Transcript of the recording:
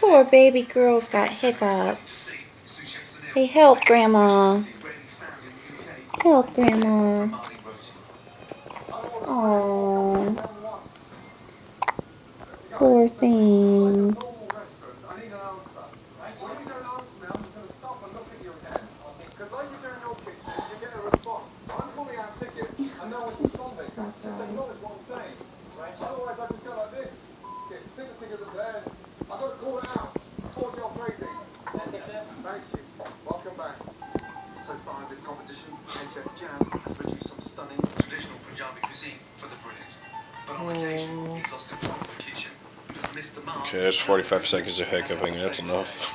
Poor baby girl's got hiccups. Hey, help, Grandma. Help, Grandma. Oh, poor thing. So far in this competition, head chef Jazz has produced some stunning traditional Punjabi cuisine for the brilliant. But on occasion, he's lost control of the kitchen. He's missed the mark. Okay, there's 45 seconds of hiccuping, that's enough.